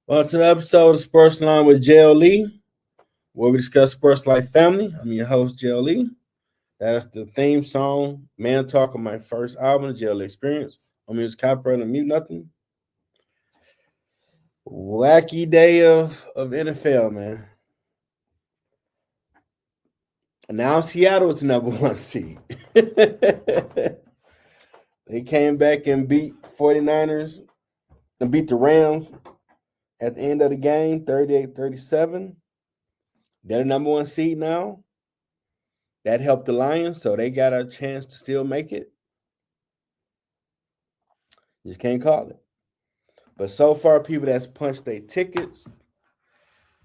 Welcome to the episode of Sports Line with JLE, where we discuss sports like family. I'm your host, JLE. That's the theme song, Man Talk, of my first album, the JLE Experience. I'm music copyright and mute nothing. Wacky day of NFL, man. Now Seattle is number one seed. They came back and beat 49ers and beat the Rams at the end of the game, 38-37. They're the number one seed now. That helped the Lions, so they got a chance to still make it. Just can't call it. But so far, people that's punched their tickets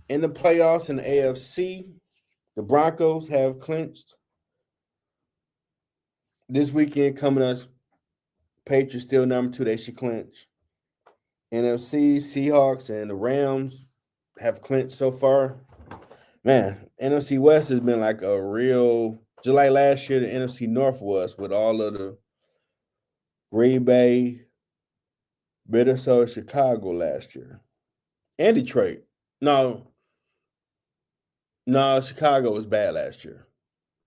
in the playoffs in the AFC, the Broncos have clinched. This weekend coming up, Patriots still number 2, they should clinch. NFC, Seahawks, and the Rams have clinched so far. Man, NFC West has been like a real, just like last year, the NFC North was with all of the Green Bay, Minnesota, Chicago last year, and Detroit. No, Chicago was bad last year.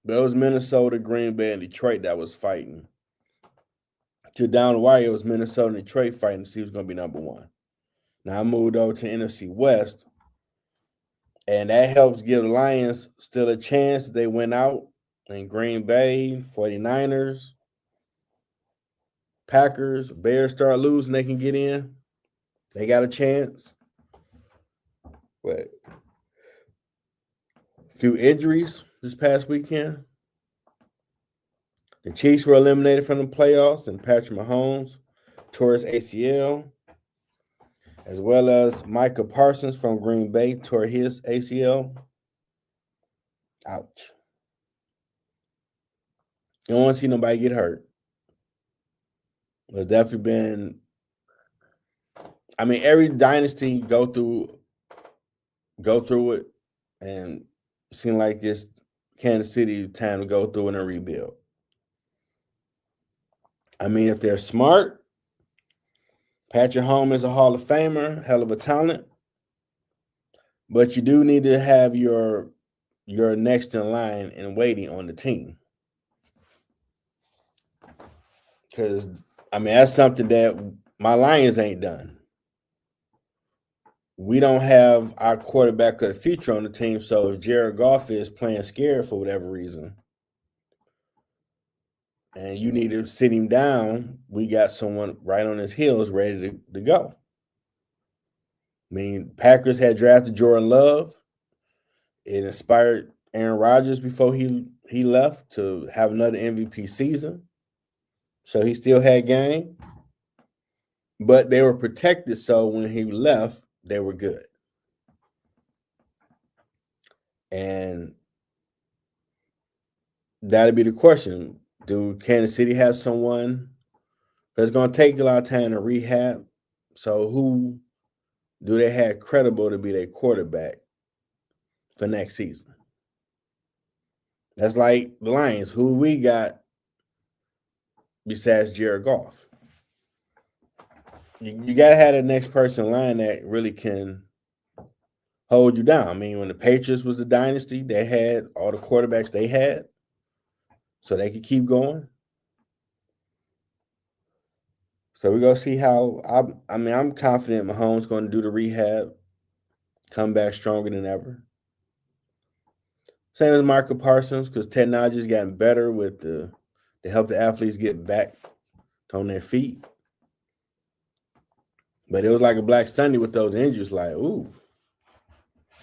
But it was Minnesota, Green Bay, and Detroit that was fighting. To down the wire, it was Minnesota and Detroit fighting to see who's going to be number one. Now I moved over to NFC West, and that helps give the Lions still a chance. They went out in Green Bay, 49ers, Packers, Bears start losing, they can get in. They got a chance. But a few injuries this past weekend. The Chiefs were eliminated from the playoffs, and Patrick Mahomes tore his ACL, as well as Micah Parsons from Green Bay tore his ACL. Ouch. You don't want to see nobody get hurt. There's definitely been, every dynasty go through it, and it seems like it's Kansas City time to go through and rebuild. If they're smart, Patrick Mahomes is a Hall of Famer, hell of a talent. But you do need to have your next in line and waiting on the team. Because, that's something that my Lions ain't done. We don't have our quarterback of the future on the team, so if Jared Goff is playing scared for whatever reason, and you need to sit him down, we got someone right on his heels ready to go. Packers had drafted Jordan Love. It inspired Aaron Rodgers before he left to have another MVP season. So he still had game. But they were protected, so when he left, they were good. And that'd be the question. Do Kansas City have someone that's going to take a lot of time to rehab? So who do they have credible to be their quarterback for next season? That's like the Lions. Who we got besides Jared Goff? You got to have the next person in line that really can hold you down. When the Patriots was the dynasty, they had all the quarterbacks they had, so they could keep going. So we're going to see how, I'm confident Mahomes going to do the rehab, come back stronger than ever. Same as Micah Parsons, because technology's gotten better with to help the athletes get back on their feet. But it was like a Black Sunday with those injuries, like, ooh,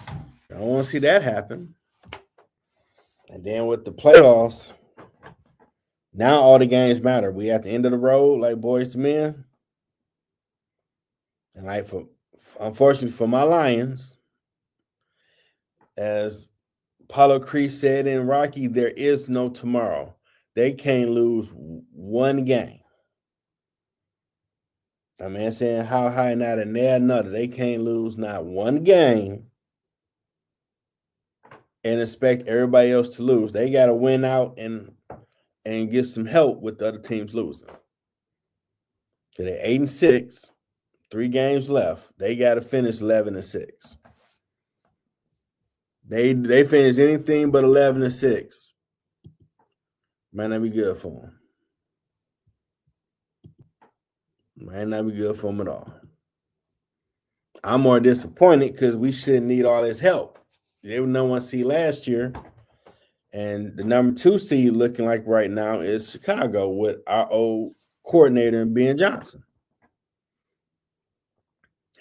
I don't want to see that happen. And then with the playoffs, now all the games matter. We at the end of the road, like boys to men. And unfortunately for my Lions, as Apollo Creed said in Rocky, there is no tomorrow. They can't lose one game. Saying how high not and there another. They can't lose not one game and expect everybody else to lose. They got to win out and get some help with the other teams losing. So they're 8-6. 3 games left. They got to finish 11-6. They finish anything but 11-6. Might not be good for them. Might not be good for them at all. I'm more disappointed because we shouldn't need all this help. They were number 1 seed last year, and the number 2 seed looking like right now is Chicago with our old coordinator Ben Johnson.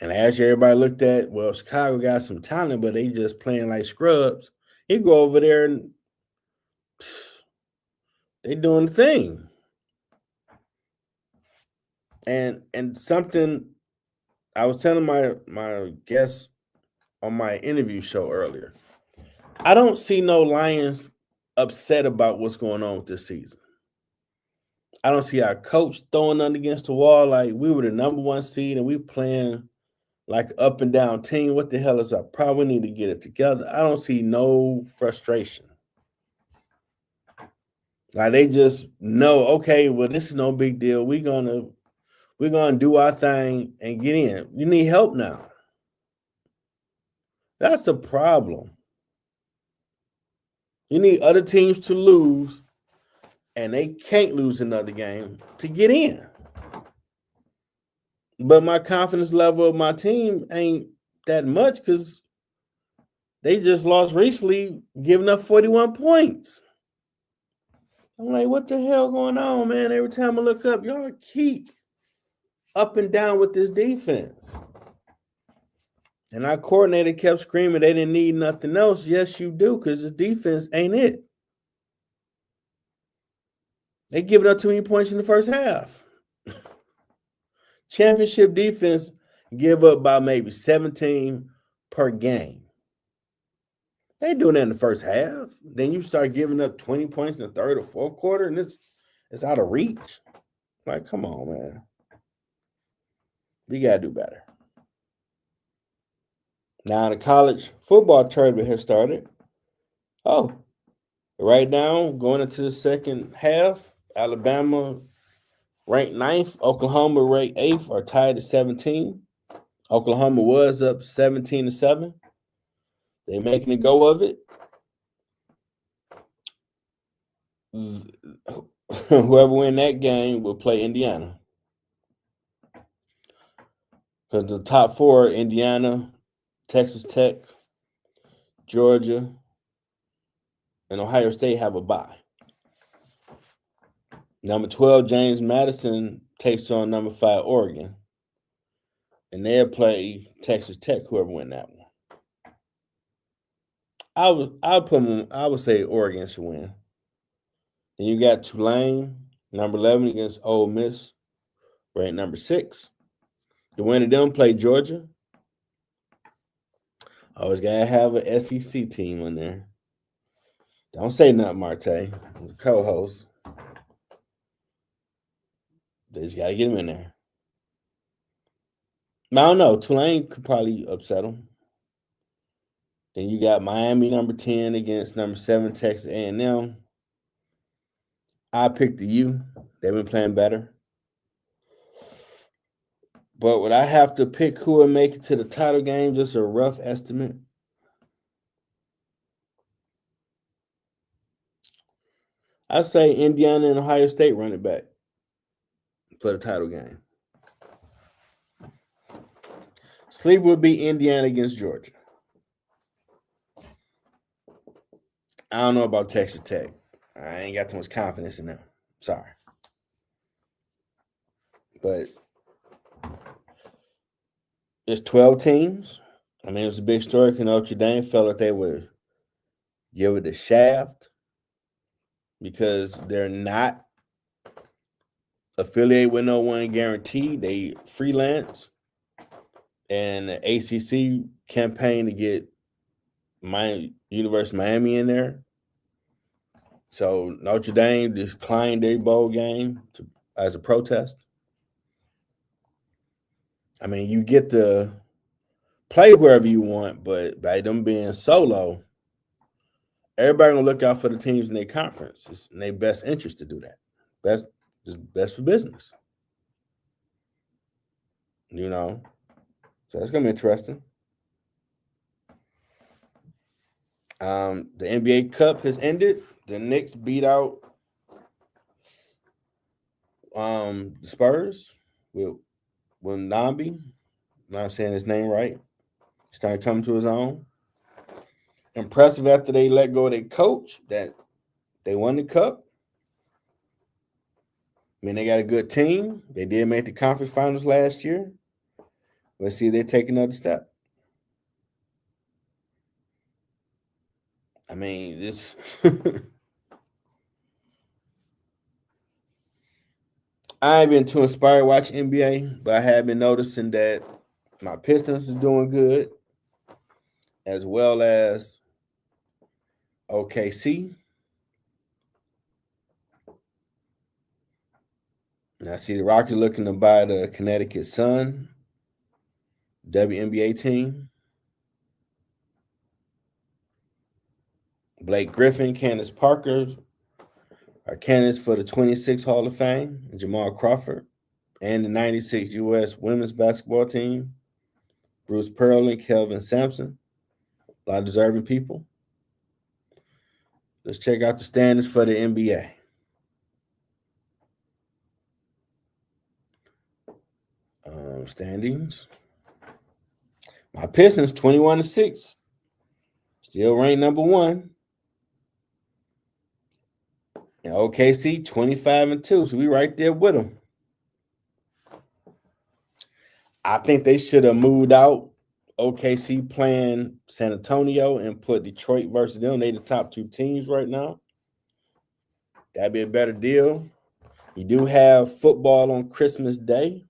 And as everybody looked at, well, Chicago got some talent, but they just playing like scrubs. He go over there and they doing the thing. And something I was telling my guests on my interview show earlier, I don't see no Lions upset about what's going on with this season. I don't see our coach throwing nothing against the wall like we were the number 1 seed and we playing like up and down team. What the hell is our problem? We need to get it together. I don't see no frustration. Like they just know, okay, well, this is no big deal. We're gonna do our thing and get in. You need help now. That's a problem. You need other teams to lose, and they can't lose another game to get in. But my confidence level of my team ain't that much because they just lost recently, giving up 41 points. I'm like, what the hell going on, man? Every time I look up, y'all keep up and down with this defense. And our coordinator kept screaming they didn't need nothing else. Yes, you do, because the defense ain't it. They giving up too many points in the first half. Championship defense give up by maybe 17 per game. They doing that in the first half. Then you start giving up 20 points in the third or fourth quarter, and it's out of reach. Like, come on, man. We got to do better. Now the college football tournament has started. Oh, right now, going into the second half, Alabama ranked 9th, Oklahoma ranked 8th, are tied at 17. Oklahoma was up 17-7. They're making a go of it. Whoever win that game will play Indiana. Because the top 4, Indiana, Texas Tech, Georgia, and Ohio State have a bye. Number 12, James Madison takes on number 5, Oregon. And they'll play Texas Tech, whoever win that one. I would say Oregon should win. Then you got Tulane, number 11 against Ole Miss, ranked number 6. The winner of them play Georgia. Always gotta have an SEC team in there. Don't say nothing, Marte, the co-host. They just gotta get him in there. I don't know. Tulane could probably upset them. Then you got Miami, number 10 against number 7, Texas A&M. I picked the U. They've been playing better. But would I have to pick who would make it to the title game? Just a rough estimate. I'd say Indiana and Ohio State run it back for the title game. Sleep would be Indiana against Georgia. I don't know about Texas Tech. I ain't got too much confidence in them. Sorry. But there's 12 teams. I mean, it was a big story because Notre Dame felt like they would give it a shaft because they're not affiliated with no one guaranteed. They freelance. And the ACC campaign to get University of Miami in there. So Notre Dame declined their bowl game as a protest. I mean, you get to play wherever you want, but by them being solo, everybody gonna look out for the teams in their conference. It's in their best interest to do that. Best for business. So it's gonna be interesting. The NBA Cup has ended. The Knicks beat out the Spurs with Nambi. Not saying his name right. He's starting to come to his own. Impressive after they let go of their coach that they won the cup. I mean, they got a good team. They did make the conference finals last year. Let's see if they take another step. I mean, this. I ain't been too inspired to watch NBA, but I have been noticing that my Pistons is doing good, as well as OKC. And I see the Rockets looking to buy the Connecticut Sun WNBA team. Blake Griffin, Candace Parker are candidates for the 26 Hall of Fame, and Jamal Crawford, and the 96 U.S. women's basketball team. Bruce Pearl and Kelvin Sampson, a lot of deserving people. Let's check out the standings for the NBA. Standings. My Pistons 21-6, still ranked number one. And OKC 25-2, so we right there with them. I think they should have moved out OKC playing San Antonio and put Detroit versus them. They the top two teams right now. That'd be a better deal. You do have football on Christmas Day.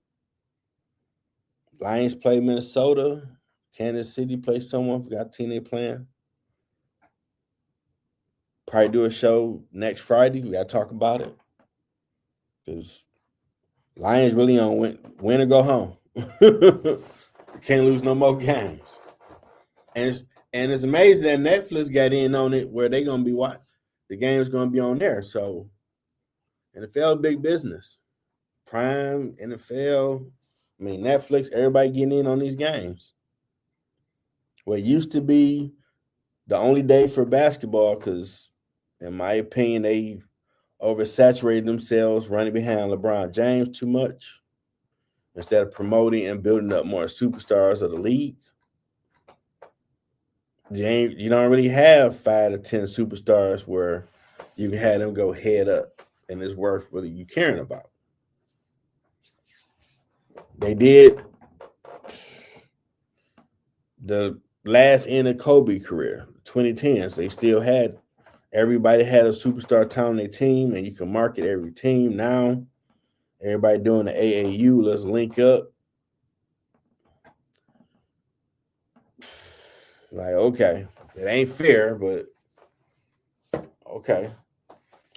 Lions play Minnesota. Kansas City play someone. Forgot team they playing. Probably do a show next Friday. We got to talk about it. Because Lions really on win or go home. Can't lose no more games. And it's amazing that Netflix got in on it where they're going to be watching. The game is going to be on there. So NFL, big business. Prime, NFL, I mean, Netflix, everybody getting in on these games. What used to be the only day for basketball, because in my opinion, they oversaturated themselves running behind LeBron James too much instead of promoting and building up more superstars of the league. You don't really have 5 to 10 superstars where you can have them go head up and it's worth really you caring about. They did the last end of Kobe career, 2010s. They still had everybody had a superstar talent on their team, and you can market every team now. Everybody doing the AAU. Let's link up. Like, okay, it ain't fair, but okay.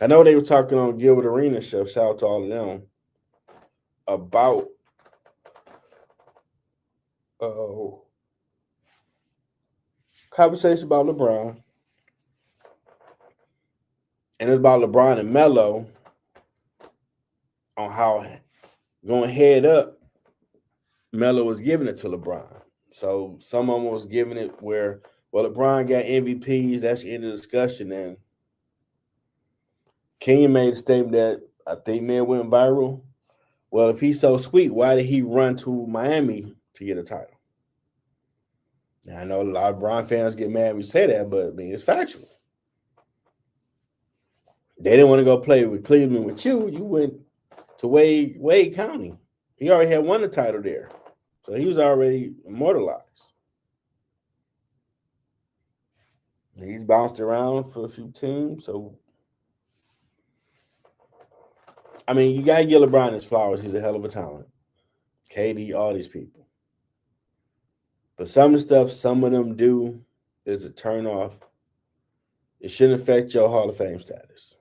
I know they were talking on Gilbert Arena show. Shout out to all of them about conversation about LeBron, and it's about LeBron and Melo on how going head up, Melo was giving it to LeBron. So some of them was giving it where, well, LeBron got MVPs. That's the end of the discussion. And Kenyon made a statement that I think may have went viral. Well, if he's so sweet, why did he run to Miami to get a title? Now, I know a lot of LeBron fans get mad when you say that, but I mean, it's factual. They didn't want to go play with Cleveland with you. You went to Wade County. He already had won the title there. So he was already immortalized. He's bounced around for a few teams. So, I mean, you got to give LeBron his flowers. He's a hell of a talent. KD, all these people. But some of the stuff some of them do is a turn off. It shouldn't affect your Hall of Fame status.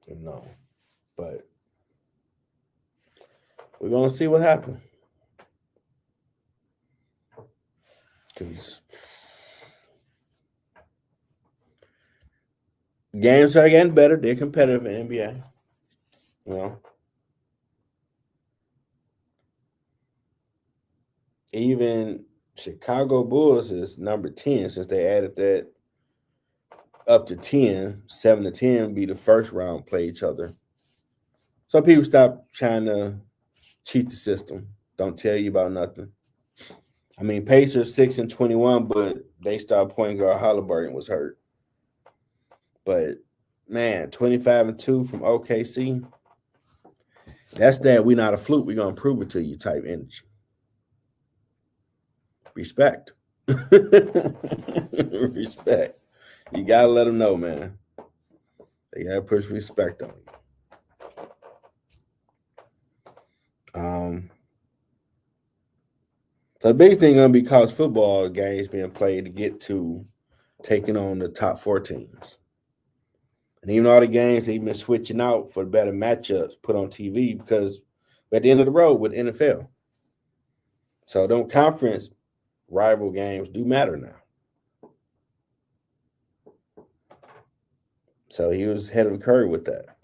No. But we're going to see what happens. Because games are getting better. They're competitive in NBA. You know. even Chicago Bulls is number 10 since they added that up to 10. 7 to 10 be the first round play each other. Some people stop trying to cheat the system. Don't tell you about nothing. I mean, Pacers 6-21, but they started point guard Halliburton was hurt. But man, 25-2 from OKC. That's that we not a fluke. We're gonna prove it to you type energy. Respect. Respect. You gotta let them know, man. They gotta push respect on you. So the big thing gonna be college football games being played to get to taking on the top 4 teams. And even all the games they've been switching out for better matchups put on TV because we're at the end of the road with NFL. So don't conference rival games do matter now. So he was ahead of the curve with that.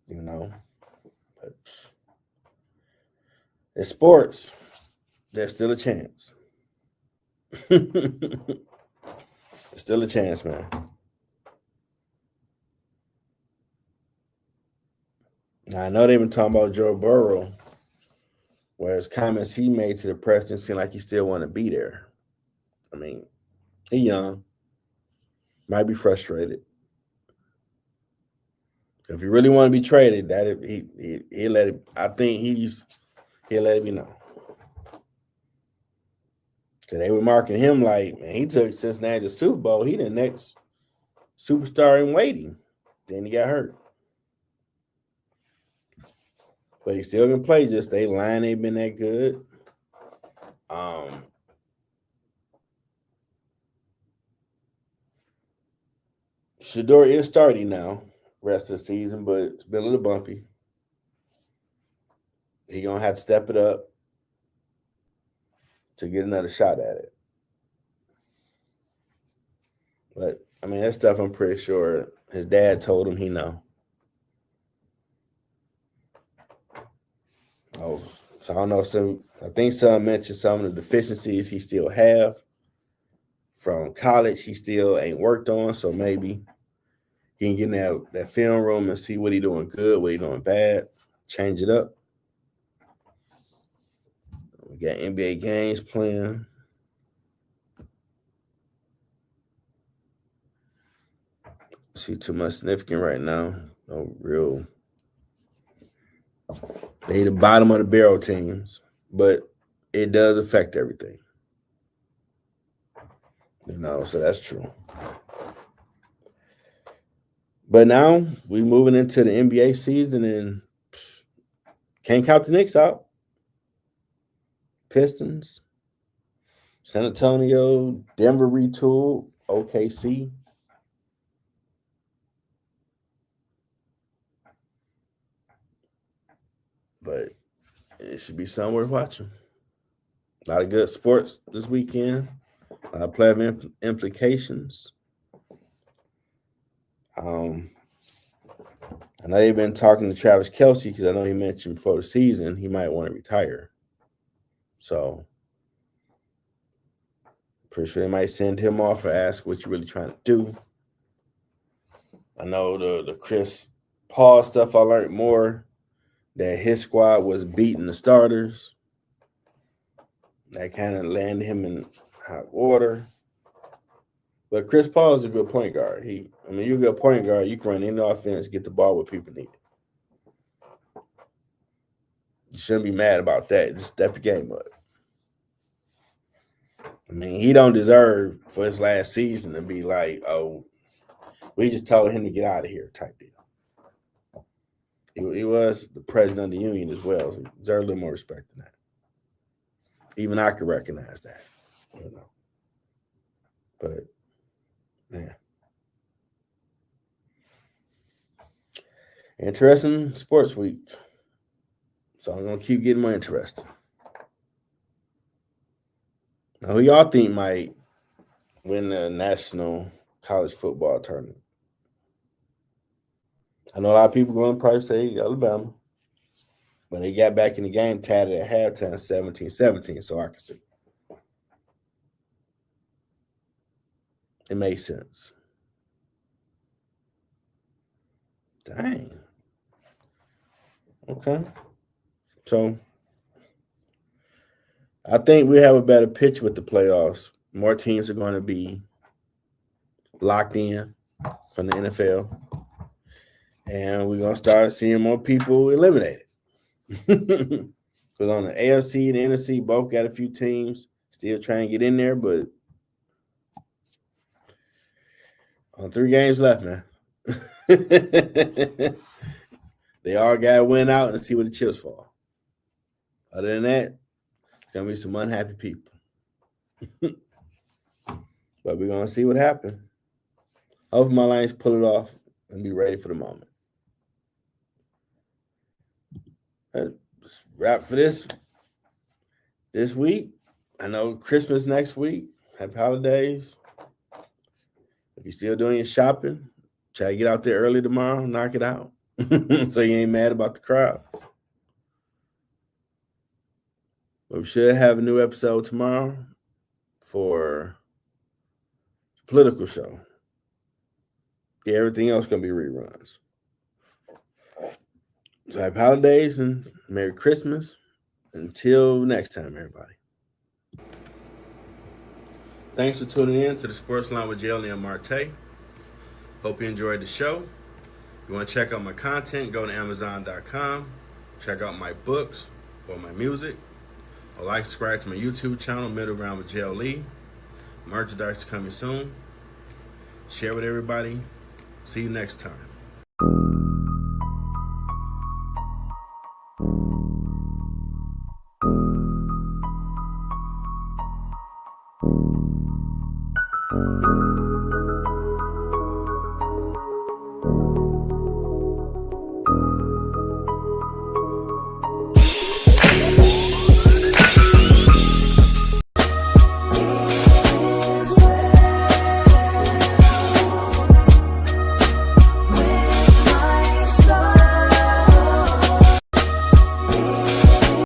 You know, but it's sports. There's still a chance. There's still a chance, man. Now, I know they've been talking about Joe Burrow, whereas comments he made to the press didn't seem like he still want to be there. I mean, he's young, might be frustrated. If you really want to be traded, that he'll let it. I think he'll let it be known. Cause they were marking him like, man, he took Cincinnati to Super Bowl. He the next superstar in waiting. Then he got hurt. But he still can play, just they line ain't been that good. Shador is starting now, rest of the season, but it's been a little bumpy. He gonna have to step it up to get another shot at it. But I mean, that stuff I'm pretty sure his dad told him he know. Oh, so I don't know. So I think some mentioned some of the deficiencies he still have from college. He still ain't worked on, so maybe he can get in that film room and see what he doing good, what he doing bad, change it up. We got NBA games playing. See too much significant right now. No real. They the bottom of the barrel teams, but it does affect everything. You know, so that's true. But now we moving into the NBA season and can't count the Knicks out. Pistons, San Antonio, Denver retooled, OKC. But it should be something worth watching. A lot of good sports this weekend. A lot of playoff implications. I know they've been talking to Travis Kelce because I know he mentioned before the season he might want to retire. So pretty sure they might send him off or ask what you're really trying to do. I know the Chris Paul stuff I learned more that his squad was beating the starters. That kind of landed him in hot water. But Chris Paul is a good point guard. You're a good point guard. You can run any offense, get the ball where people need it. You shouldn't be mad about that. Just step the game up. I mean, he don't deserve for his last season to be like, oh, we just told him to get out of here type deal. He was the president of the union as well. So he deserves a little more respect than that. Even I could recognize that, you know. But, man. Interesting sports week. So I'm going to keep getting more interested. Now, who y'all think might win the national college football tournament? I know a lot of people going to probably say Alabama. But they got back in the game, tied it at halftime, 17-17. So I can see it made sense. Dang. Okay. So I think we have a better pitch with the playoffs. More teams are going to be locked in from the NFL. And we're going to start seeing more people eliminated. Because on the AFC and the NFC, both got a few teams still trying to get in there, but on 3 games left, man. They all got to win out and see where the chips fall. Other than that, it's going to be some unhappy people. But we're going to see what happens. Hope my Lions pull it off and be ready for the moment. That's wrap for this week. I know Christmas next week. Happy holidays. If you're still doing your shopping, try to get out there early tomorrow, knock it out. So you ain't mad about the crowds. But we should have a new episode tomorrow for the political show. Yeah, everything else going to be reruns. So happy holidays and Merry Christmas. Until next time, everybody. Thanks for tuning in to the Sports Line with JLE and Marte. Hope you enjoyed the show. If you want to check out my content, go to Amazon.com. Check out my books or my music. Or subscribe to my YouTube channel, Middle Ground with JLE. Merchandise coming soon. Share with everybody. See you next time.